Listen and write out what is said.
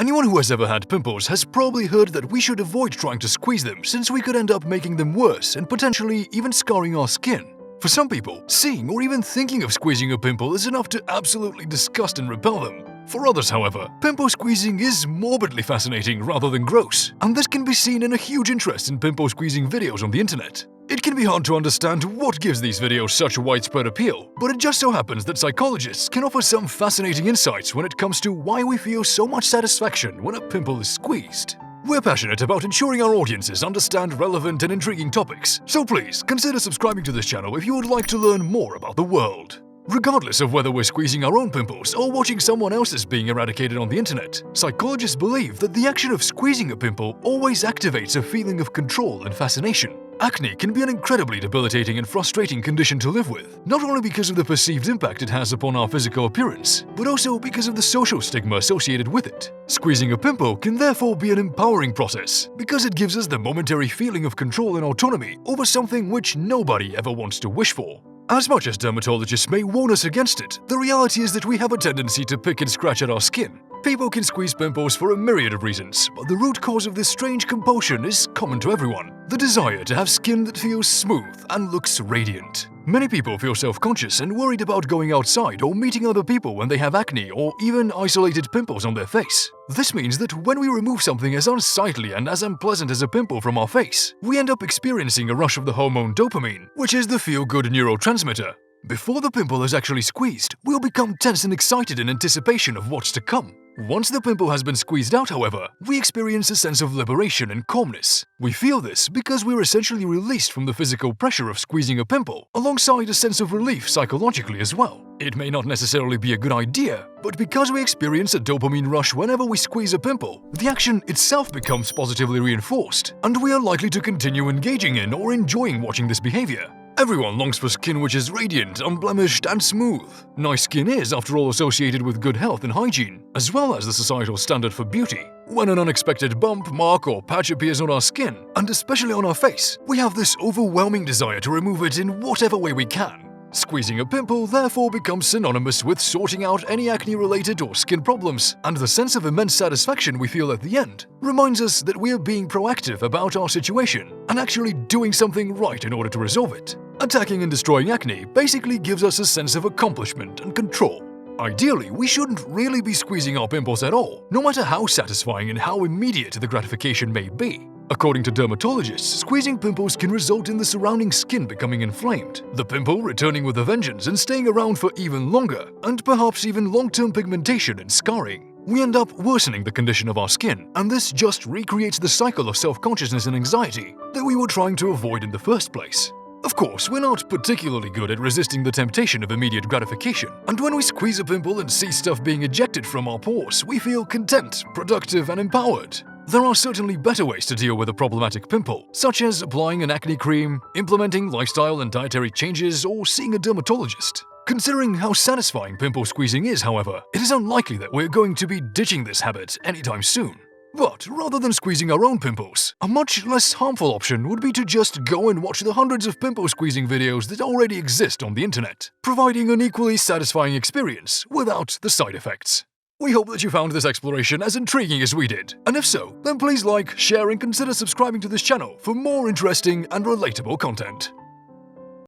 Anyone who has ever had pimples has probably heard that we should avoid trying to squeeze them since we could end up making them worse and potentially even scarring our skin. For some people, seeing or even thinking of squeezing a pimple is enough to absolutely disgust and repel them. For others, however, pimple squeezing is morbidly fascinating rather than gross, and this can be seen in a huge interest in pimple squeezing videos on the internet. It can be hard to understand what gives these videos such widespread appeal, but it just so happens that psychologists can offer some fascinating insights when it comes to why we feel so much satisfaction when a pimple is squeezed. We're passionate about ensuring our audiences understand relevant and intriguing topics, so please consider subscribing to this channel if you would like to learn more about the world. Regardless of whether we're squeezing our own pimples or watching someone else's being eradicated on the internet, psychologists believe that the action of squeezing a pimple always activates a feeling of control and fascination. Acne can be an incredibly debilitating and frustrating condition to live with, not only because of the perceived impact it has upon our physical appearance, but also because of the social stigma associated with it. Squeezing a pimple can therefore be an empowering process, because it gives us the momentary feeling of control and autonomy over something which nobody ever wants to wish for. As much as dermatologists may warn us against it, the reality is that we have a tendency to pick and scratch at our skin. People can squeeze pimples for a myriad of reasons, but the root cause of this strange compulsion is common to everyone: the desire to have skin that feels smooth and looks radiant. Many people feel self-conscious and worried about going outside or meeting other people when they have acne or even isolated pimples on their face. This means that when we remove something as unsightly and as unpleasant as a pimple from our face, we end up experiencing a rush of the hormone dopamine, which is the feel-good neurotransmitter. Before the pimple is actually squeezed, we'll become tense and excited in anticipation of what's to come. Once the pimple has been squeezed out, however, we experience a sense of liberation and calmness. We feel this because we're essentially released from the physical pressure of squeezing a pimple, alongside a sense of relief psychologically as well. It may not necessarily be a good idea, but because we experience a dopamine rush whenever we squeeze a pimple, the action itself becomes positively reinforced, and we are likely to continue engaging in or enjoying watching this behavior. Everyone longs for skin which is radiant, unblemished, and smooth. Nice skin is, after all, associated with good health and hygiene, as well as the societal standard for beauty. When an unexpected bump, mark, or patch appears on our skin, and especially on our face, we have this overwhelming desire to remove it in whatever way we can. Squeezing a pimple therefore becomes synonymous with sorting out any acne-related or skin problems, and the sense of immense satisfaction we feel at the end reminds us that we are being proactive about our situation and actually doing something right in order to resolve it. Attacking and destroying acne basically gives us a sense of accomplishment and control. Ideally, we shouldn't really be squeezing our pimples at all, no matter how satisfying and how immediate the gratification may be. According to dermatologists, squeezing pimples can result in the surrounding skin becoming inflamed, the pimple returning with a vengeance and staying around for even longer, and perhaps even long-term pigmentation and scarring. We end up worsening the condition of our skin, and this just recreates the cycle of self-consciousness and anxiety that we were trying to avoid in the first place. Of course, we're not particularly good at resisting the temptation of immediate gratification, and when we squeeze a pimple and see stuff being ejected from our pores, we feel content, productive, and empowered. There are certainly better ways to deal with a problematic pimple, such as applying an acne cream, implementing lifestyle and dietary changes, or seeing a dermatologist. Considering how satisfying pimple squeezing is, however, it is unlikely that we're going to be ditching this habit anytime soon. But rather than squeezing our own pimples, a much less harmful option would be to just go and watch the hundreds of pimple squeezing videos that already exist on the internet, providing an equally satisfying experience without the side effects. We hope that you found this exploration as intriguing as we did, and if so, then please like, share, and consider subscribing to this channel for more interesting and relatable content.